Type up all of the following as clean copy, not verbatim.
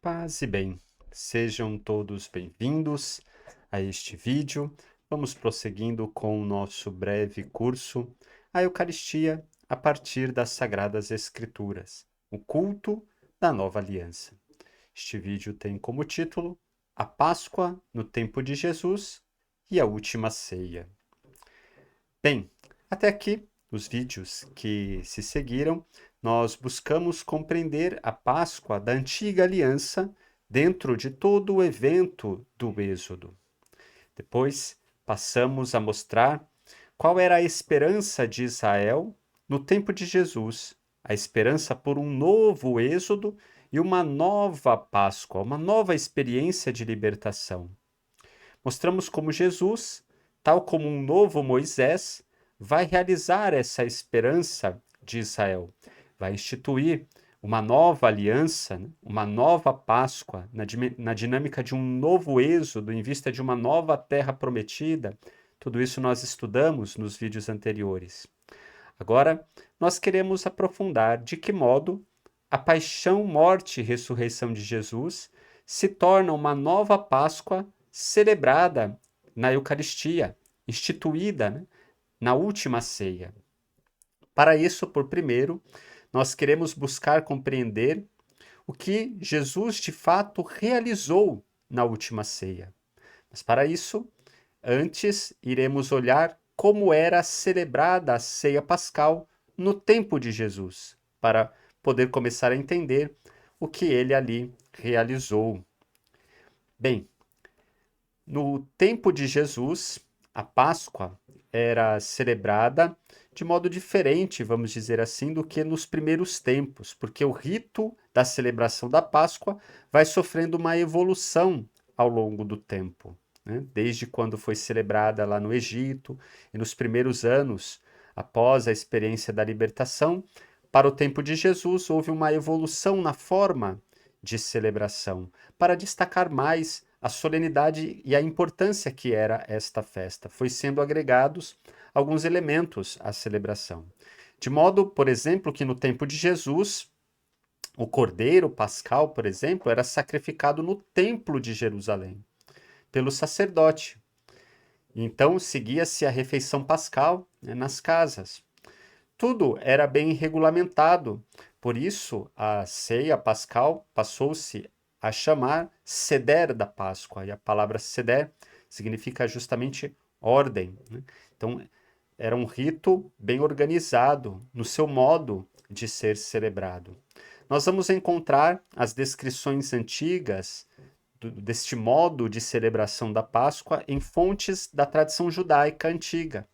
Paz e bem, sejam todos bem-vindos a este vídeo. Vamos prosseguindo com o nosso breve curso, a Eucaristia a partir das Sagradas Escrituras, o culto da Nova Aliança. Este vídeo tem como título A Páscoa no Tempo de Jesus e a Última Ceia. Bem, até aqui, nos vídeos que se seguiram, nós buscamos compreender a Páscoa da Antiga Aliança dentro de todo o evento do Êxodo. Depois, passamos a mostrar qual era a esperança de Israel no tempo de Jesus, a esperança por um novo Êxodo e uma nova Páscoa, uma nova experiência de libertação. Mostramos como Jesus, tal como um novo Moisés, vai realizar essa esperança de Israel, vai instituir uma nova aliança, uma nova Páscoa, na dinâmica de um novo êxodo, em vista de uma nova terra prometida. Tudo isso nós estudamos nos vídeos anteriores. Agora, nós queremos aprofundar de que modo a paixão, morte e ressurreição de Jesus se torna uma nova Páscoa celebrada na Eucaristia, instituída, na última ceia. Para isso, por primeiro, nós queremos buscar compreender o que Jesus de fato realizou na última ceia. Mas para isso, antes iremos olhar como era celebrada a ceia pascal no tempo de Jesus, para poder começar a entender o que ele ali realizou. Bem, no tempo de Jesus, a Páscoa era celebrada de modo diferente, vamos dizer assim, do que nos primeiros tempos, porque o rito da celebração da Páscoa vai sofrendo uma evolução ao longo do tempo, né? Desde quando foi celebrada lá no Egito e nos primeiros anos após a experiência da libertação, para o tempo de Jesus houve uma evolução na forma de celebração, para destacar mais a solenidade e a importância que era esta festa. Foi sendo agregados alguns elementos à celebração. De modo, por exemplo, que no tempo de Jesus, o cordeiro pascal, por exemplo, era sacrificado no templo de Jerusalém, pelo sacerdote. Então, seguia-se a refeição pascal, né, nas casas. Tudo era bem regulamentado, por isso a ceia pascal passou-se a chamar Seder da Páscoa, e a palavra Seder significa justamente ordem, né? Então, era um rito bem organizado no seu modo de ser celebrado. Nós vamos encontrar as descrições antigas deste modo de celebração da Páscoa em fontes da tradição judaica antiga.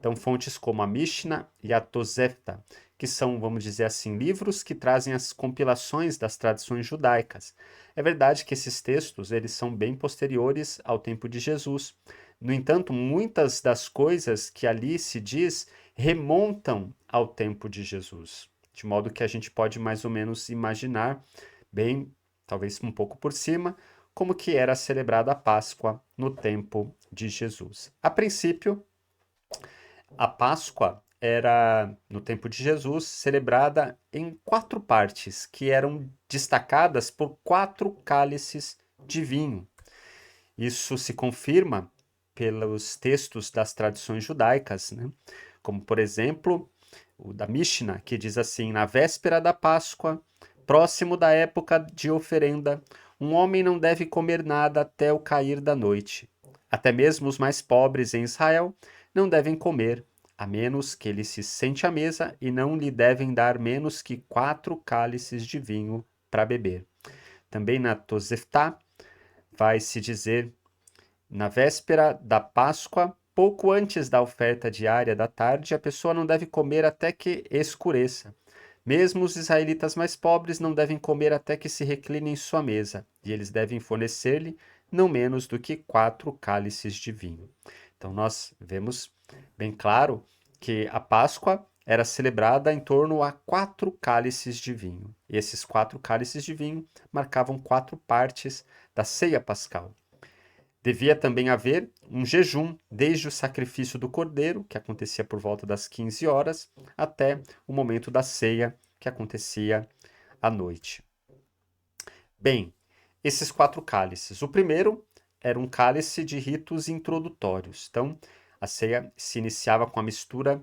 Então, fontes como a Mishnah e a Tosefta, que são, vamos dizer assim, livros que trazem as compilações das tradições judaicas. É verdade que esses textos eles são bem posteriores ao tempo de Jesus. No entanto, muitas das coisas que ali se diz remontam ao tempo de Jesus, de modo que a gente pode mais ou menos imaginar, bem, talvez um pouco por cima, como que era celebrada a Páscoa no tempo de Jesus. A princípio, a Páscoa era, no tempo de Jesus, celebrada em 4 partes, que eram destacadas por 4 cálices de vinho. Isso se confirma pelos textos das tradições judaicas, né? Como, por exemplo, o da Mishnah, que diz assim: na véspera da Páscoa, próximo da época de oferenda, um homem não deve comer nada até o cair da noite. Até mesmo os mais pobres em Israel não devem comer, a menos que ele se sente à mesa, e não lhe devem dar menos que 4 cálices de vinho para beber. Também na Tosefta vai se dizer: na véspera da Páscoa, pouco antes da oferta diária da tarde, a pessoa não deve comer até que escureça. Mesmo os israelitas mais pobres não devem comer até que se recline em sua mesa, e eles devem fornecer-lhe não menos do que 4 cálices de vinho. Então, nós vemos bem claro que a Páscoa era celebrada em torno a 4 cálices de vinho. E esses 4 cálices de vinho marcavam 4 partes da ceia pascal. Devia também haver um jejum desde o sacrifício do cordeiro, que acontecia por volta das 15 horas, até o momento da ceia, que acontecia à noite. Bem, esses 4 cálices. O primeiro era um cálice de ritos introdutórios. Então, a ceia se iniciava com a mistura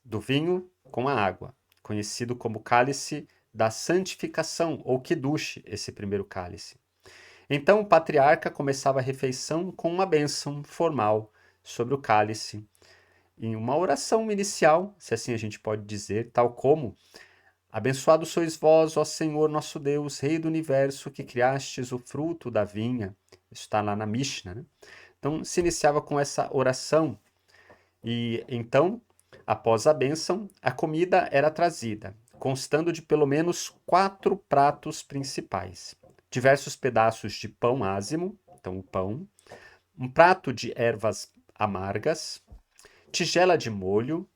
do vinho com a água, conhecido como cálice da santificação, ou Kiddush, esse primeiro cálice. Então, o patriarca começava a refeição com uma bênção formal sobre o cálice, em uma oração inicial, se assim a gente pode dizer, tal como: abençoado sois vós, ó Senhor nosso Deus, Rei do universo, que criastes o fruto da vinha. Isso está lá na Mishnah, né? Então, se iniciava com essa oração e então, após a bênção, a comida era trazida, constando de pelo menos 4 pratos principais. Diversos pedaços de pão ázimo, então o pão, um prato de ervas amargas, tigela de molho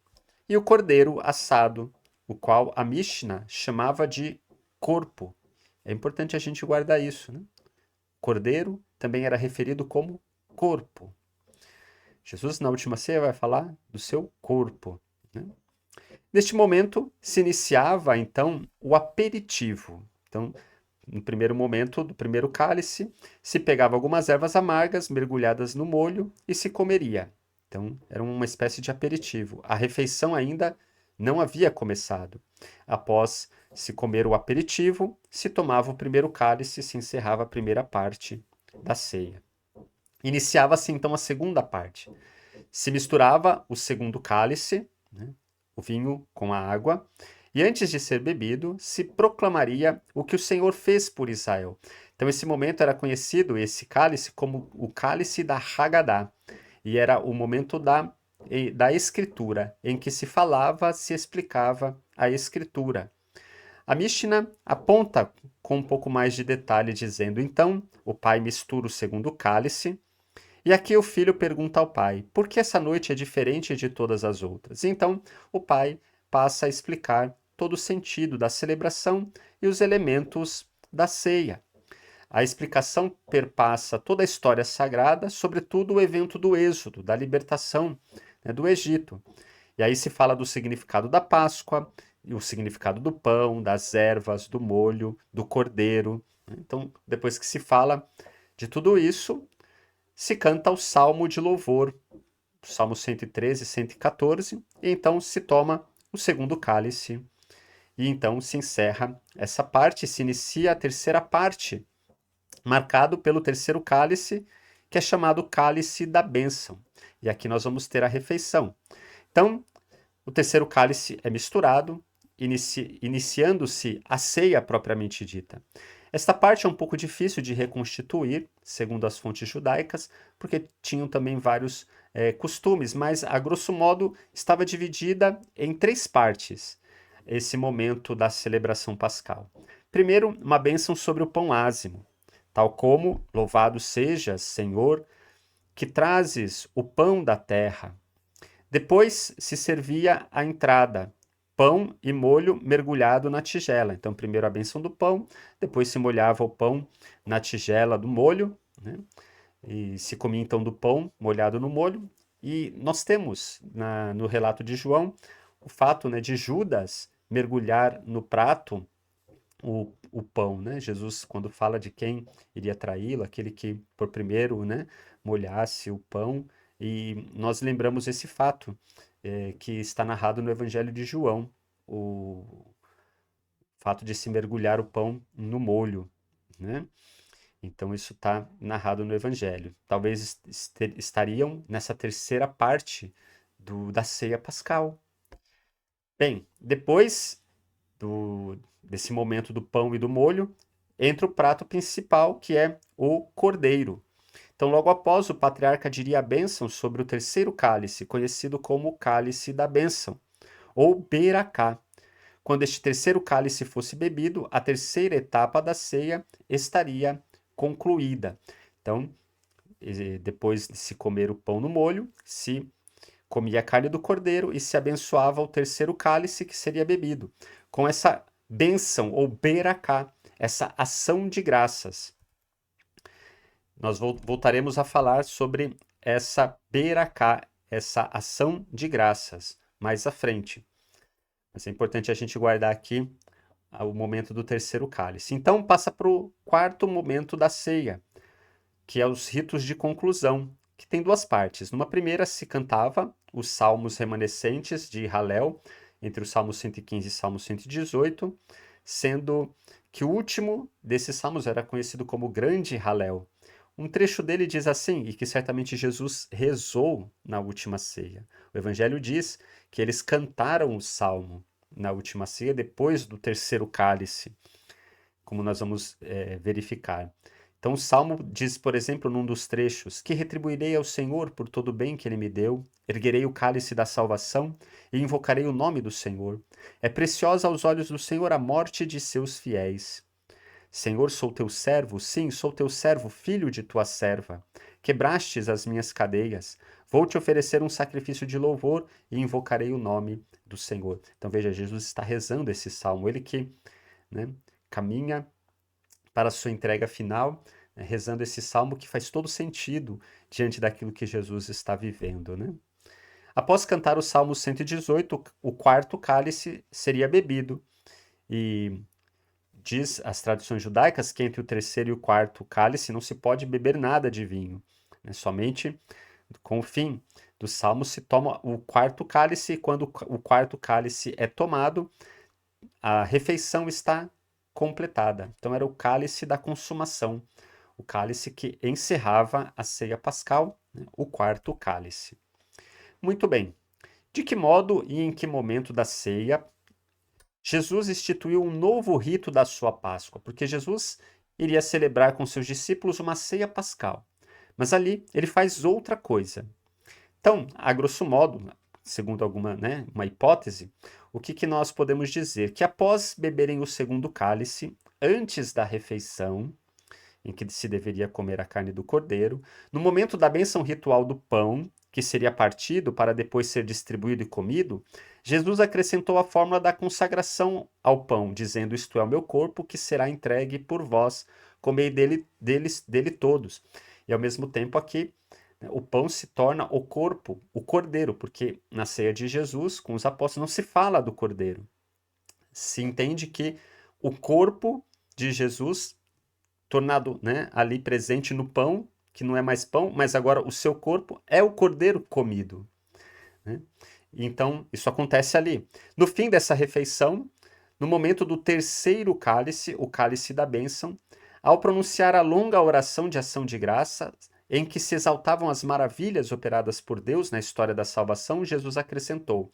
e o cordeiro assado, o qual a Mishnah chamava de corpo. É importante a gente guardar isso, né? Cordeiro também era referido como corpo. Jesus, na última ceia, vai falar do seu corpo, né? Neste momento, se iniciava, então, o aperitivo. Então, no primeiro momento do primeiro cálice, se pegava algumas ervas amargas mergulhadas no molho e se comeria. Então, era uma espécie de aperitivo. A refeição ainda não havia começado. Após se comer o aperitivo, se tomava o primeiro cálice e se encerrava a primeira parte da ceia. Iniciava-se então a segunda parte. Se misturava o segundo cálice, né, o vinho com a água, e antes de ser bebido, se proclamaria o que o Senhor fez por Israel. Então, esse momento era conhecido, esse cálice, como o cálice da Haggadah, e era o momento da escritura, em que se falava, se explicava a escritura. A Mishnah aponta com um pouco mais de detalhe, dizendo: então, o pai mistura o segundo cálice, e aqui o filho pergunta ao pai: por que essa noite é diferente de todas as outras? Então, o pai passa a explicar todo o sentido da celebração e os elementos da ceia. A explicação perpassa toda a história sagrada, sobretudo o evento do Êxodo, da libertação, né, do Egito. E aí se fala do significado da Páscoa, e o significado do pão, das ervas, do molho, do cordeiro. Então, depois que se fala de tudo isso, se canta o Salmo de Louvor, Salmo 113 e 114, e então se toma o segundo cálice, e então se encerra essa parte, se inicia a terceira parte, marcado pelo terceiro cálice, que é chamado cálice da bênção. E aqui nós vamos ter a refeição. Então, o terceiro cálice é misturado, iniciando-se a ceia propriamente dita. Esta parte é um pouco difícil de reconstituir, segundo as fontes judaicas, porque tinham também vários costumes, mas, a grosso modo, estava dividida em 3 partes, esse momento da celebração pascal. Primeiro, uma bênção sobre o pão ázimo, tal como: louvado sejas, Senhor, que trazes o pão da terra. Depois se servia a entrada, pão e molho mergulhado na tigela. Então, primeiro a bênção do pão, depois se molhava o pão na tigela do molho, né? E se comia então do pão molhado no molho. E nós temos no relato de João o fato, né, de Judas mergulhar no prato o pão, né? Jesus, quando fala de quem iria traí-lo, aquele que por primeiro, né, molhasse o pão, e nós lembramos esse fato que está narrado no Evangelho de João, o fato de se mergulhar o pão no molho, né? Então isso está narrado no Evangelho. Talvez estariam nessa terceira parte da ceia pascal. Bem, depois desse momento do pão e do molho, entra o prato principal, que é o cordeiro. Então, logo após, o patriarca diria a bênção sobre o terceiro cálice, conhecido como o cálice da bênção, ou beracá. Quando este terceiro cálice fosse bebido, a terceira etapa da ceia estaria concluída. Então, depois de se comer o pão no molho, se comia a carne do cordeiro e se abençoava o terceiro cálice que seria bebido. Com essa bênção, ou beracá, essa ação de graças. Nós voltaremos a falar sobre essa beracá, essa ação de graças, mais à frente. Mas é importante a gente guardar aqui o momento do terceiro cálice. Então passa para o quarto momento da ceia, que é os ritos de conclusão, que tem duas partes. Numa primeira se cantava os salmos remanescentes de Halel, entre o Salmo 115 e Salmo 118, sendo que o último desses salmos era conhecido como Grande Halel. Um trecho dele diz assim, e que certamente Jesus rezou na última ceia. O Evangelho diz que eles cantaram o salmo na última ceia, depois do terceiro cálice, como nós vamos verificar. Então o Salmo diz, por exemplo, num dos trechos, que retribuirei ao Senhor por todo o bem que Ele me deu, erguerei o cálice da salvação e invocarei o nome do Senhor. É preciosa aos olhos do Senhor a morte de seus fiéis. Senhor, sou teu servo, sim, sou teu servo, filho de tua serva. Quebrastes as minhas cadeias. Vou te oferecer um sacrifício de louvor e invocarei o nome do Senhor. Então veja, Jesus está rezando esse salmo, ele que, né, caminha para a sua entrega final, né, rezando esse salmo que faz todo sentido diante daquilo que Jesus está vivendo, né? Após cantar o Salmo 118, o quarto cálice seria bebido. E diz as tradições judaicas que entre o terceiro e o quarto cálice não se pode beber nada de vinho, né? Somente com o fim do salmo se toma o quarto cálice, e quando o quarto cálice é tomado, a refeição está completada. Então era o cálice da consumação, o cálice que encerrava a ceia pascal, né? O quarto cálice. Muito bem. De que modo e em que momento da ceia Jesus instituiu um novo rito da sua Páscoa? Porque Jesus iria celebrar com seus discípulos uma ceia pascal. Mas ali ele faz outra coisa. Então, a grosso modo, segundo uma hipótese, o que nós podemos dizer? Que após beberem o segundo cálice, antes da refeição, em que se deveria comer a carne do cordeiro, no momento da bênção ritual do pão, que seria partido para depois ser distribuído e comido, Jesus acrescentou a fórmula da consagração ao pão, dizendo: Isto é o meu corpo que será entregue por vós, comei dele todos. E ao mesmo tempo aqui, né, o pão se torna o corpo, o cordeiro, porque na ceia de Jesus, com os apóstolos, não se fala do cordeiro. Se entende que o corpo de Jesus tornado, né, ali presente no pão, que não é mais pão, mas agora o seu corpo é o cordeiro comido, né? Então, isso acontece ali. No fim dessa refeição, no momento do terceiro cálice, o cálice da bênção, ao pronunciar a longa oração de ação de graça, em que se exaltavam as maravilhas operadas por Deus na história da salvação, Jesus acrescentou: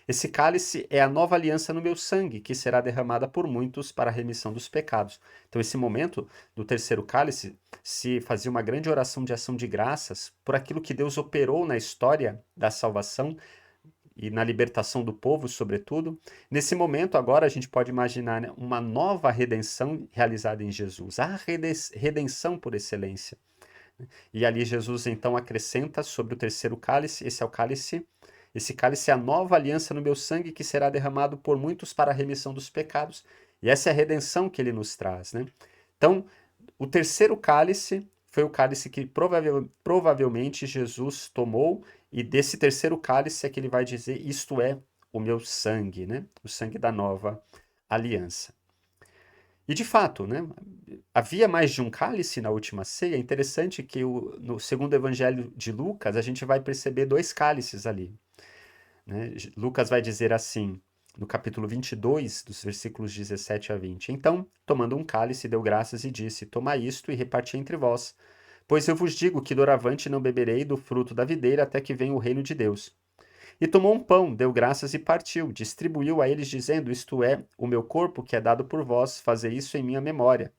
Esse cálice é a nova aliança no meu sangue, que será derramada por muitos para a remissão dos pecados. Então, esse momento do terceiro cálice se fazia uma grande oração de ação de graças por aquilo que Deus operou na história da salvação e na libertação do povo, sobretudo. Nesse momento, agora, a gente pode imaginar, né, uma nova redenção realizada em Jesus, a redenção por excelência. E ali Jesus, então, acrescenta sobre o terceiro cálice, esse cálice é a nova aliança no meu sangue que será derramado por muitos para a remissão dos pecados. E essa é a redenção que ele nos traz, né? Então, o terceiro cálice foi o cálice que provavelmente Jesus tomou, e desse terceiro cálice é que ele vai dizer: Isto é o meu sangue, né? O sangue da nova aliança. E de fato, né, havia mais de um cálice na última ceia. É interessante que no segundo evangelho de Lucas a gente vai perceber dois cálices ali, né? Lucas vai dizer assim, no capítulo 22, dos versículos 17 a 20: Então, tomando um cálice, deu graças e disse: Tomai isto e reparti entre vós. Pois eu vos digo que doravante não beberei do fruto da videira até que venha o reino de Deus. E tomou um pão, deu graças e partiu, distribuiu a eles, dizendo: Isto é o meu corpo que é dado por vós, fazei isso em minha memória.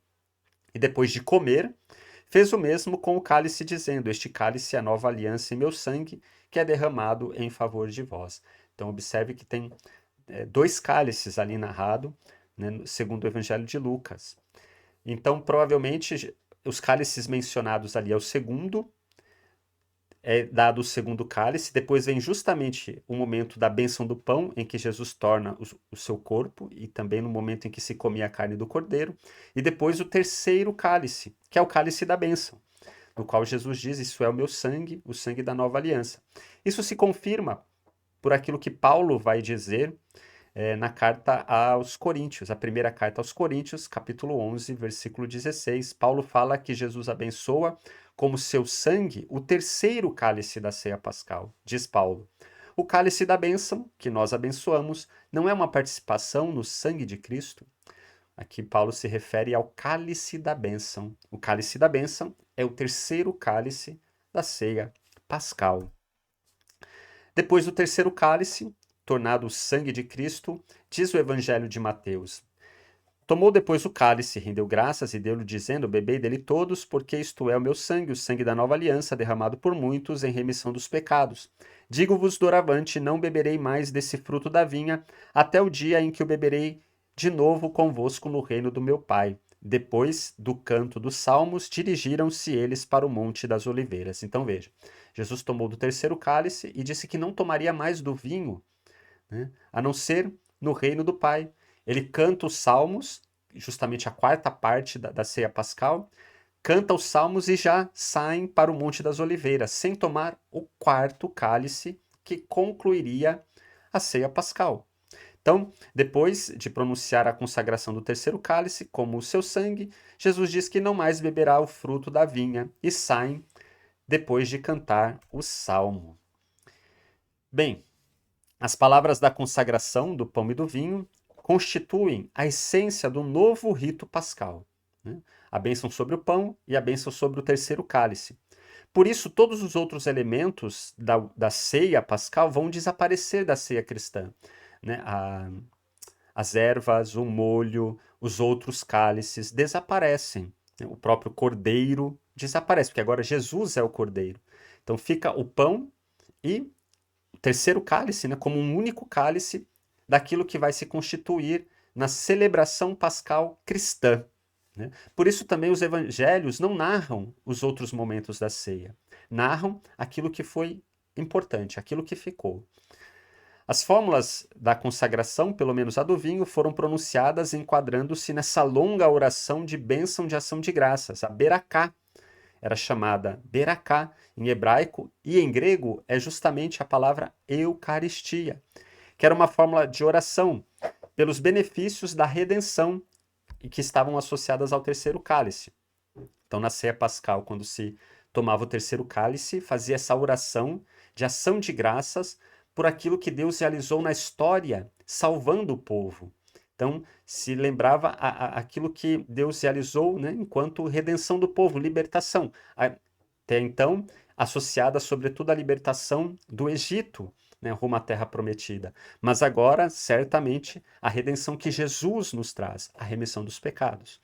E depois de comer, fez o mesmo com o cálice, dizendo: Este cálice é a nova aliança em meu sangue, que é derramado em favor de vós. Então, observe que tem dois cálices ali narrado, né, segundo o Evangelho de Lucas. Então, provavelmente, os cálices mencionados ali é o segundo, é dado o segundo cálice, depois vem justamente o momento da bênção do pão, em que Jesus torna o seu corpo, e também no momento em que se comia a carne do cordeiro, e depois o terceiro cálice, que é o cálice da bênção, no qual Jesus diz: Isso é o meu sangue, o sangue da nova aliança. Isso se confirma por aquilo que Paulo vai dizer na carta aos Coríntios, a primeira carta aos Coríntios, capítulo 11, versículo 16. Paulo fala que Jesus abençoa como seu sangue o terceiro cálice da ceia pascal. Diz Paulo: o cálice da bênção, que nós abençoamos, não é uma participação no sangue de Cristo? Aqui Paulo se refere ao cálice da bênção. O cálice da bênção é o terceiro cálice da ceia pascal. Depois do terceiro cálice, tornado o sangue de Cristo, diz o Evangelho de Mateus: tomou depois o cálice, rendeu graças e deu-lhe, dizendo: bebei dele todos, porque isto é o meu sangue, o sangue da nova aliança, derramado por muitos em remissão dos pecados. Digo-vos doravante, não beberei mais desse fruto da vinha, até o dia em que o beberei de novo convosco no reino do meu Pai. Depois do canto dos salmos, dirigiram-se eles para o Monte das Oliveiras. Então veja, Jesus tomou do terceiro cálice e disse que não tomaria mais do vinho, né, a não ser no reino do Pai. Ele canta os salmos, justamente a quarta parte da ceia pascal, canta os salmos e já saem para o Monte das Oliveiras, sem tomar o quarto cálice que concluiria a ceia pascal. Então, depois de pronunciar a consagração do terceiro cálice como o seu sangue, Jesus diz que não mais beberá o fruto da vinha e saem depois de cantar o salmo. Bem, as palavras da consagração do pão e do vinho constituem a essência do novo rito pascal, né? A bênção sobre o pão e a bênção sobre o terceiro cálice. Por isso, todos os outros elementos da ceia pascal vão desaparecer da ceia cristã, né? As ervas, o molho, os outros cálices desaparecem, né? O próprio cordeiro desaparece, porque agora Jesus é o cordeiro. Então fica o pão e o terceiro cálice, né, como um único cálice daquilo que vai se constituir na celebração pascal cristã, né? Por isso também os evangelhos não narram os outros momentos da ceia, narram aquilo que foi importante, aquilo que ficou. As fórmulas da consagração, pelo menos a do vinho, foram pronunciadas enquadrando-se nessa longa oração de bênção de ação de graças, a Beracá. Era chamada Beracá em hebraico e em grego é justamente a palavra Eucaristia, que era uma fórmula de oração pelos benefícios da redenção e que estavam associadas ao terceiro cálice. Então, na ceia pascal, quando se tomava o terceiro cálice, fazia essa oração de ação de graças por aquilo que Deus realizou na história, salvando o povo. Então, se lembrava aquilo que Deus realizou, né, enquanto redenção do povo, libertação. Até então, associada sobretudo à libertação do Egito, né, rumo à terra prometida. Mas agora, certamente, a redenção que Jesus nos traz, a remissão dos pecados.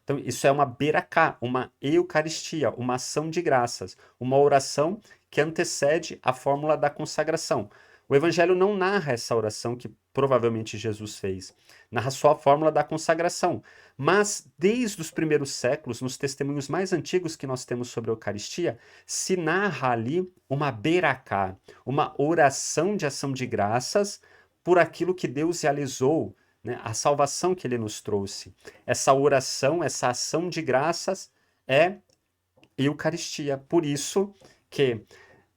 Então, isso é uma beracá, uma eucaristia, uma ação de graças, uma oração que antecede a fórmula da consagração. O Evangelho não narra essa oração que provavelmente Jesus fez, narra só a fórmula da consagração. Mas, desde os primeiros séculos, nos testemunhos mais antigos que nós temos sobre a Eucaristia, se narra ali uma beracá, uma oração de ação de graças por aquilo que Deus realizou, né, a salvação que ele nos trouxe. Essa oração, essa ação de graças é Eucaristia. Por isso que,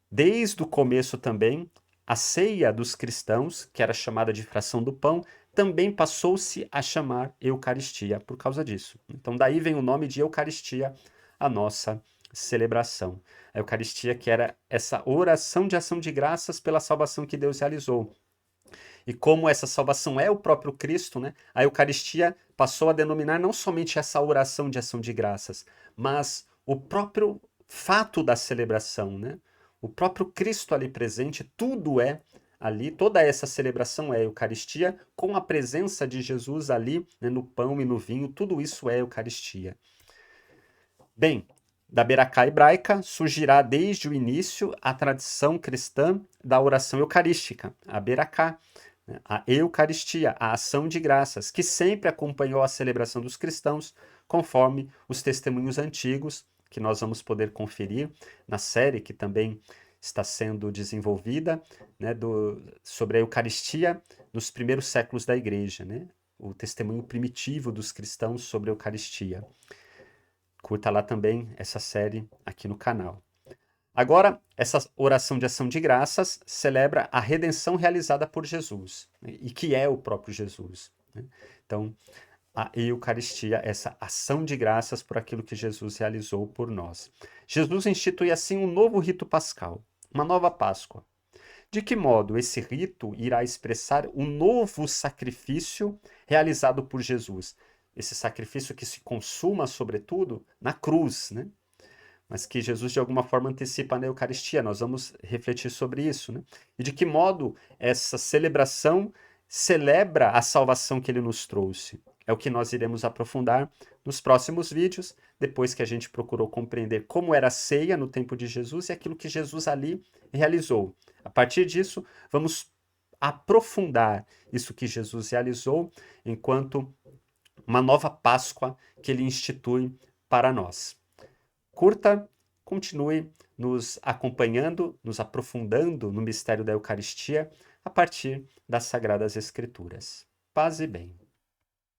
desde o começo também, a ceia dos cristãos, que era chamada de fração do pão, também passou-se a chamar Eucaristia por causa disso. Então, daí vem o nome de Eucaristia, a nossa celebração. A Eucaristia, que era essa oração de ação de graças pela salvação que Deus realizou. E como essa salvação é o próprio Cristo, né, a Eucaristia passou a denominar não somente essa oração de ação de graças, mas o próprio fato da celebração, né? O próprio Cristo ali presente, tudo é ali, toda essa celebração é Eucaristia, com a presença de Jesus ali, né, no pão e no vinho, tudo isso é Eucaristia. Bem, da Beracá hebraica surgirá desde o início a tradição cristã da oração eucarística, a Beracá, né, a Eucaristia, a ação de graças, que sempre acompanhou a celebração dos cristãos, conforme os testemunhos antigos, que nós vamos poder conferir na série que também está sendo desenvolvida, né, sobre a Eucaristia nos primeiros séculos da Igreja, né, o testemunho primitivo dos cristãos sobre a Eucaristia. Curta lá também essa série aqui no canal. Agora, essa oração de ação de graças celebra a redenção realizada por Jesus, né, e que é o próprio Jesus, né? Então, a Eucaristia, essa ação de graças por aquilo que Jesus realizou por nós. Jesus institui assim um novo rito pascal, uma nova Páscoa. De que modo esse rito irá expressar o novo sacrifício realizado por Jesus? Esse sacrifício que se consuma, sobretudo, na cruz, né? Mas que Jesus de alguma forma antecipa na Eucaristia. Nós vamos refletir sobre isso, né? E de que modo essa celebração celebra a salvação que ele nos trouxe. É o que nós iremos aprofundar nos próximos vídeos, depois que a gente procurou compreender como era a ceia no tempo de Jesus e aquilo que Jesus ali realizou. A partir disso, vamos aprofundar isso que Jesus realizou enquanto uma nova Páscoa que ele institui para nós. Curta, continue nos acompanhando, nos aprofundando no mistério da Eucaristia a partir das Sagradas Escrituras. Paz e bem.